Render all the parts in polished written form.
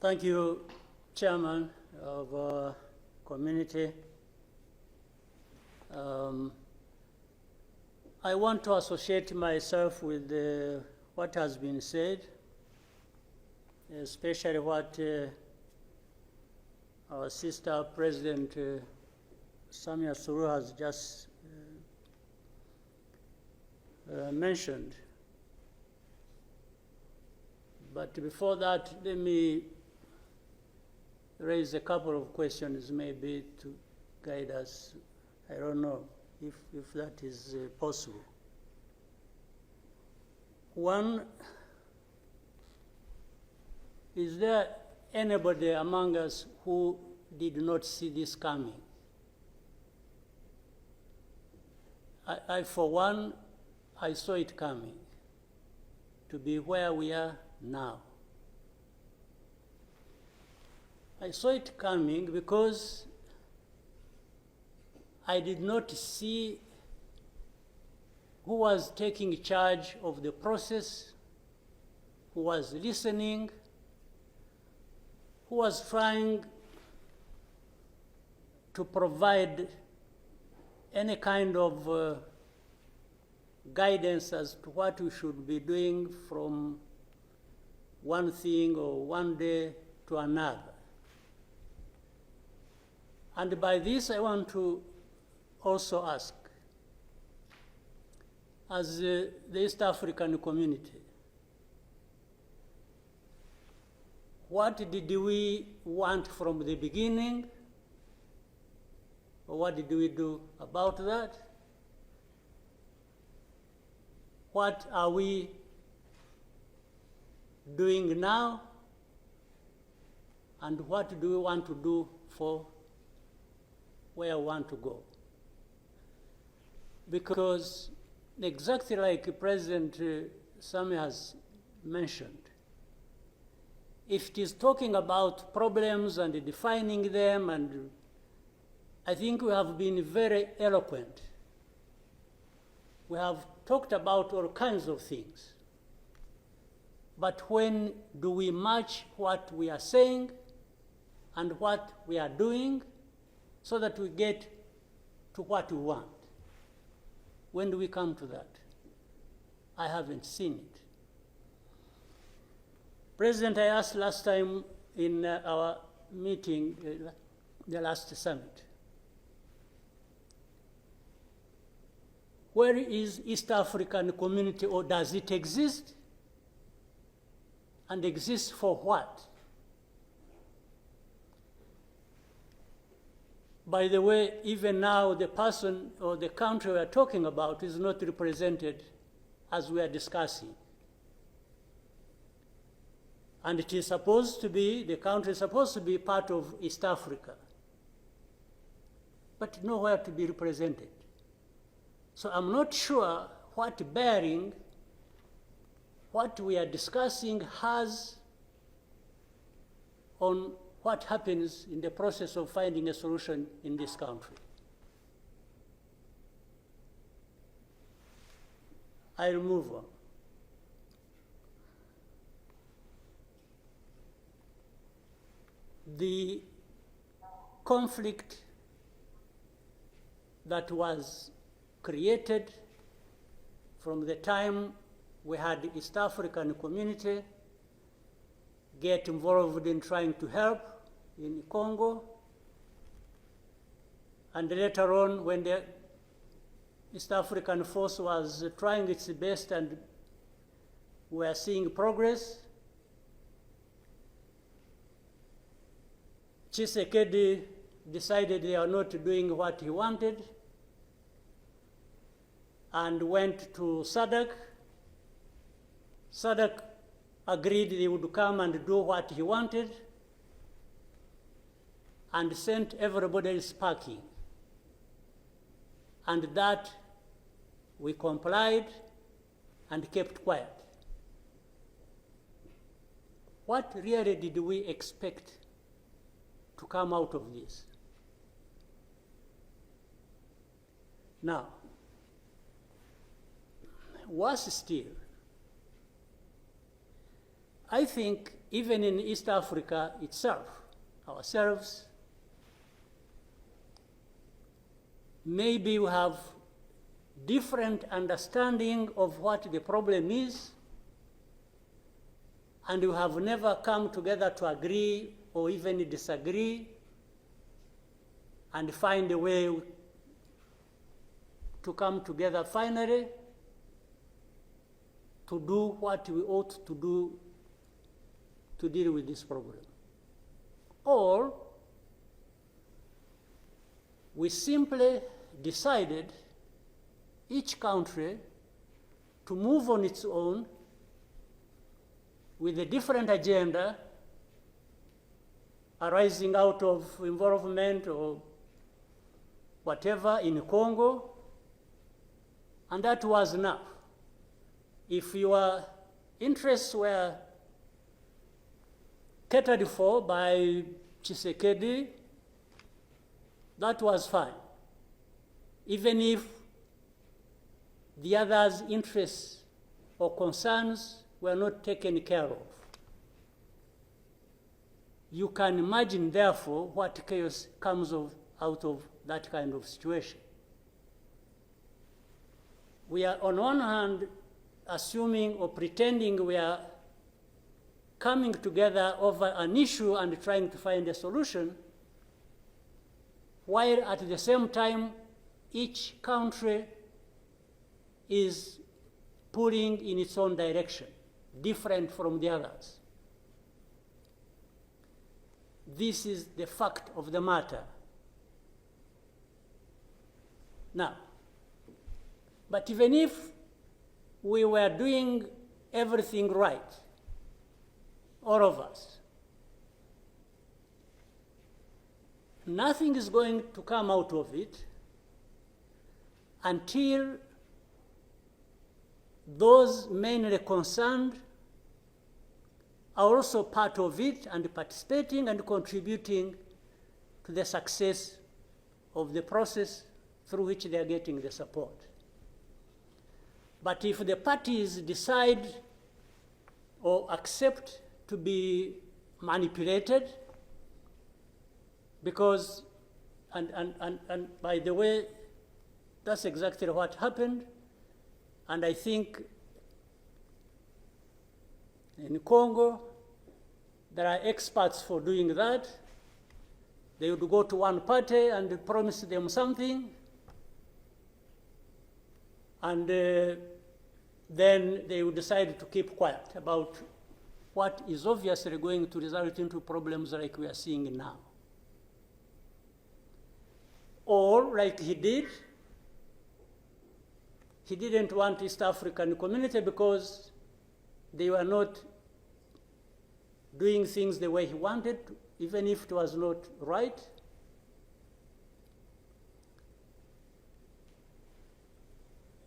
Thank you, Chairman of Community. I want to associate myself with what has been said, especially what our sister President Samia Suluhu has just mentioned. But before that, let me raise a couple of questions maybe to guide us. I don't know if that is possible. One, is there anybody among us who did not see this coming? I for one, I saw it coming to be where we are now. I saw it coming because I did not see who was taking charge of the process, who was listening, who was trying to provide any kind of guidance as to what we should be doing from one thing or one day to another. And by this, I want to also ask, as the East African community, what did we want from the beginning, or what did we do about that? What are we doing now, and what do we want to do for where we want to go? Because exactly like President Sami has mentioned, if it is talking about problems and defining them, and I think we have been very eloquent. We have talked about all kinds of things. But when do we match what we are saying and what we are doing so that we get to what we want? When do we come to that? I haven't seen it. President, I asked last time in our meeting, the last summit, where is East African community, or does it exist? And exist for what? By the way, even now, the person or the country we are talking about is not represented as we are discussing. And it is supposed to be, the country is supposed to be part of East Africa, but nowhere to be represented. So I'm not sure what bearing what we are discussing has on what happens in the process of finding a solution in this country. I'll move on. The conflict that was created from the time we had the East African community get involved in trying to help in Congo, and later on when the East African force was trying its best and we are seeing progress, Tshisekedi decided they are not doing what he wanted and went to SADC. SADC agreed they would come and do what he wanted and sent everybody else packing. And that we complied and kept quiet. What really did we expect to come out of this? Now, worse still, I think even in East Africa itself, ourselves, maybe we have different understanding of what the problem is, and we have never come together to agree or even disagree and find a way to come together finally to do what we ought to do to deal with this problem. Or we simply decided, each country, to move on its own with a different agenda arising out of involvement or whatever in Congo, and that was enough. If your interests were catered for by Tshisekedi, that was fine, even if the others' interests or concerns were not taken care of. You can imagine, therefore, what chaos comes out of that kind of situation. We are, on one hand, assuming or pretending we are coming together over an issue and trying to find a solution, while at the same time, each country is pulling in its own direction, different from the others. This is the fact of the matter. Now, but even if we were doing everything right, all of us, nothing is going to come out of it until those mainly concerned are also part of it and participating and contributing to the success of the process through which they are getting the support. But if the parties decide or accept to be manipulated, because, and by the way, that's exactly what happened, and I think in Congo, there are experts for doing that. They would go to one party and promise them something, and then they would decide to keep quiet about what is obviously going to result into problems like we are seeing now. Or, like he did, he didn't want East African community because they were not doing things the way he wanted, even if it was not right.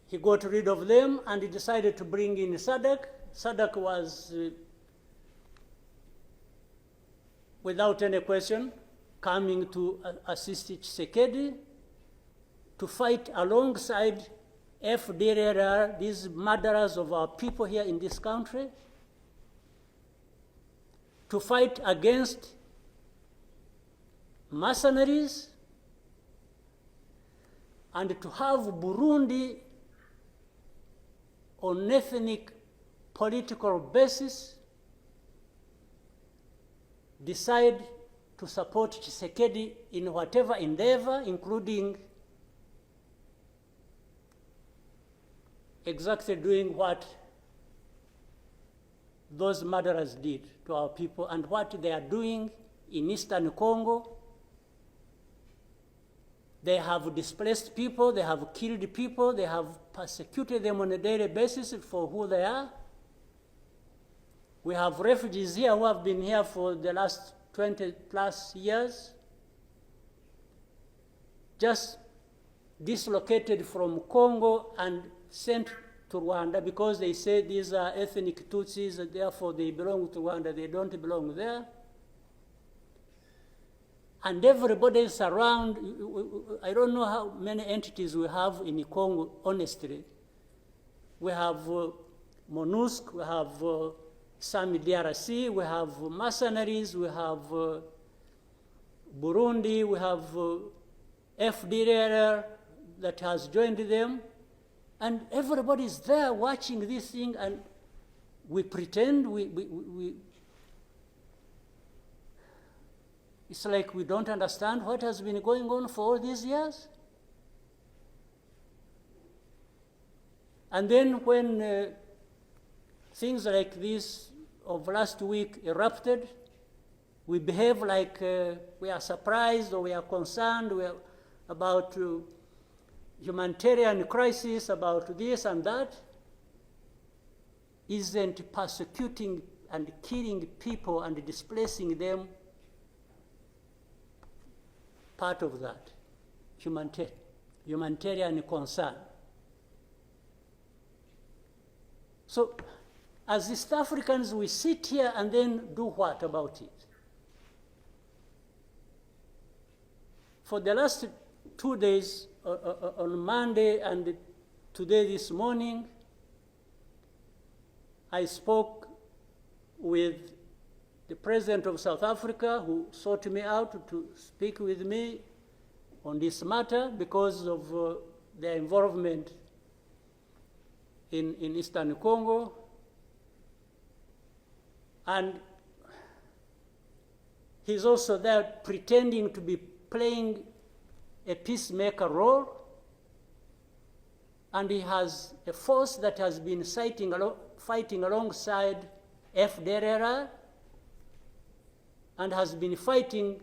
He got rid of them and he decided to bring in SADC. SADC was, without any question, coming to assist Tshisekedi to fight alongside FDLR, these murderers of our people here in this country, to fight against mercenaries, and to have Burundi on ethnic political basis decide to support Tshisekedi in whatever endeavor, including exactly doing what those murderers did to our people and what they are doing in Eastern Congo. They have displaced people, they have killed people, they have persecuted them on a daily basis for who they are. We have refugees here who have been here for the last 20 plus years, just dislocated from Congo and sent to Rwanda because they say these are ethnic Tutsis and therefore they belong to Rwanda, they don't belong there. And everybody is around. I don't know how many entities we have in Congo, honestly. We have MONUSC, we have some DRC, we have mercenaries, we have Burundi, we have FDLR that has joined them, and everybody is there watching this thing, and we pretend it's like we don't understand what has been going on for all these years. And then when things like this of last week erupted, we behave like we are surprised or we are concerned about humanitarian crisis, about this and that. Isn't persecuting and killing people and displacing them part of that humanitarian concern? So as East Africans, we sit here and then do what about it? For the last 2 days, on Monday and today this morning, I spoke with the President of South Africa, who sought me out to speak with me on this matter because of their involvement in Eastern Congo. And he's also there pretending to be playing a peacemaker role. And he has a force that has been fighting alongside FDLR and has been fighting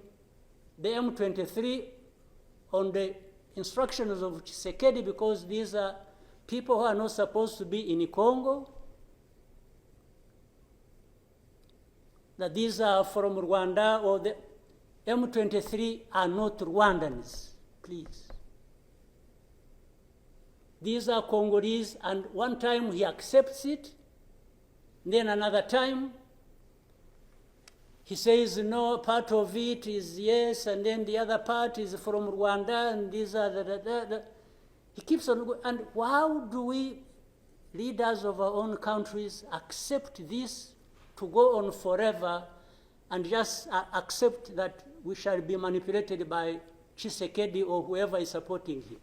the M23 on the instructions of Tshisekedi, because these are people who are not supposed to be in Congo, that these are from Rwanda, or the M23 are not Rwandans, please. These are Congolese, and one time he accepts it, then another time he says no, part of it is yes, and then the other part is from Rwanda, and these are he keeps on going. And how do we, leaders of our own countries, accept this to go on forever and just accept that we shall be manipulated by Tshisekedi or whoever is supporting him?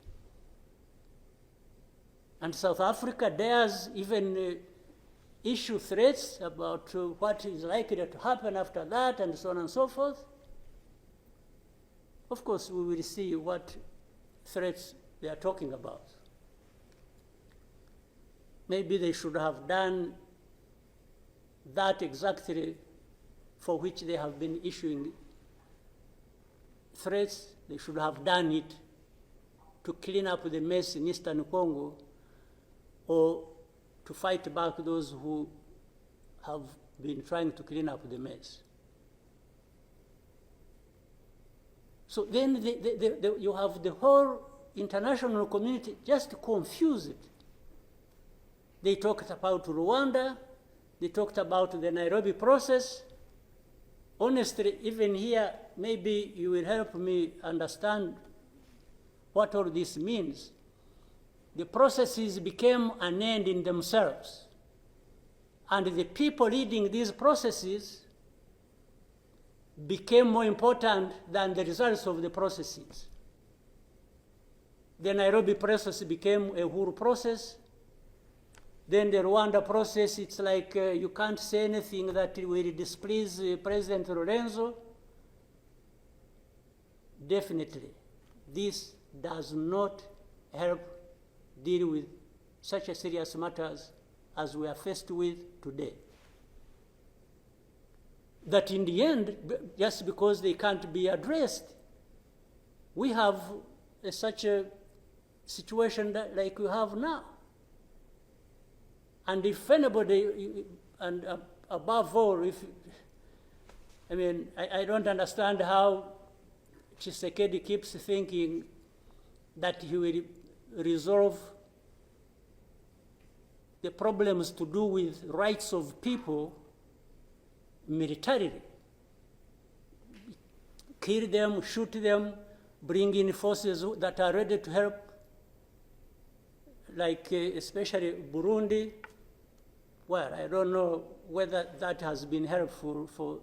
And South Africa dares even issue threats about what is likely to happen after that, and so on and so forth. Of course, we will see what threats they are talking about. Maybe they should have done that exactly for which they have been issuing threats. They should have done it to clean up the mess in Eastern Congo, or to fight back those who have been trying to clean up the mess. So then you have the whole international community just confused. They talked about Rwanda, they talked about the Nairobi process. Honestly, even here, maybe you will help me understand what all this means. The processes became an end in themselves. And the people leading these processes became more important than the results of the processes. The Nairobi process became a Uhuru process. Then the Rwanda process, it's like you can't say anything that will displease President Lorenzo. Definitely, this does not help deal with such a serious matters as we are faced with today. That in the end, just because they can't be addressed, we have such a situation that, like we have now. And if anybody, and above all, I don't understand how Tshisekedi keeps thinking that he will resolve the problems to do with rights of people militarily. Kill them, shoot them, bring in forces that are ready to help, like especially Burundi, well, I don't know whether that has been helpful for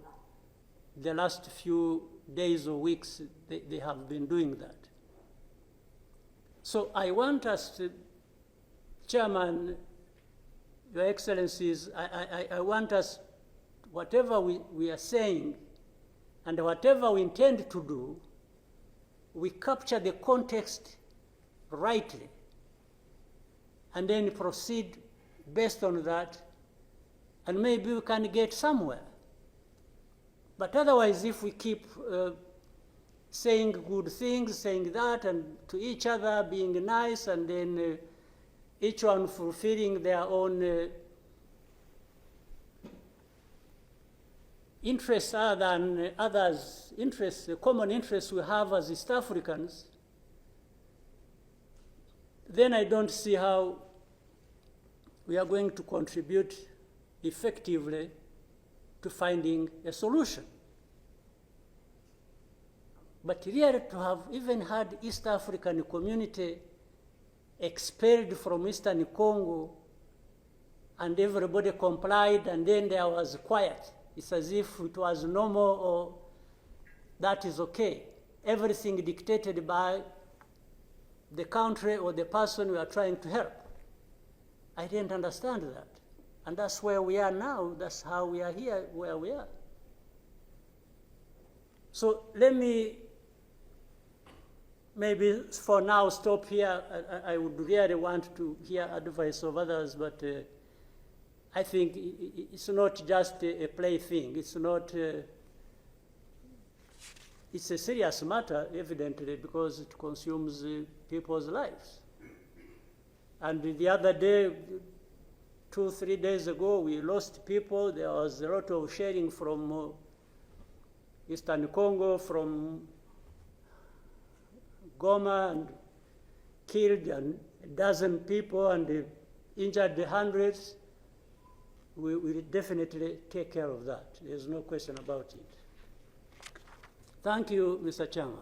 the last few days or weeks they have been doing that. So I want us to, Chairman, Your Excellencies, I want us, whatever we are saying and whatever we intend to do, we capture the context rightly and then proceed based on that, and maybe we can get somewhere. But otherwise, if we keep saying good things, saying that, and to each other, being nice, and then each one fulfilling their own interests other than others' interests, the common interests we have as East Africans, then I don't see how we are going to contribute effectively to finding a solution. But really, to have even had East African community expelled from Eastern Congo and everybody complied and then there was quiet, it's as if it was normal or that is okay. Everything dictated by the country or the person we are trying to help. I didn't understand that. And that's where we are now. That's how we are here, where we are. So let me maybe for now stop here. I would really want to hear advice of others, but I think it's not just a plaything. It's not, it's a serious matter, evidently, because it consumes people's lives. And the other day, 2-3 days ago, we lost people. There was a lot of sharing from Eastern Congo, from Goma, and killed and a dozen people and injured hundreds. We will definitely take care of that. There's no question about it. Thank you, Mr. Chairman.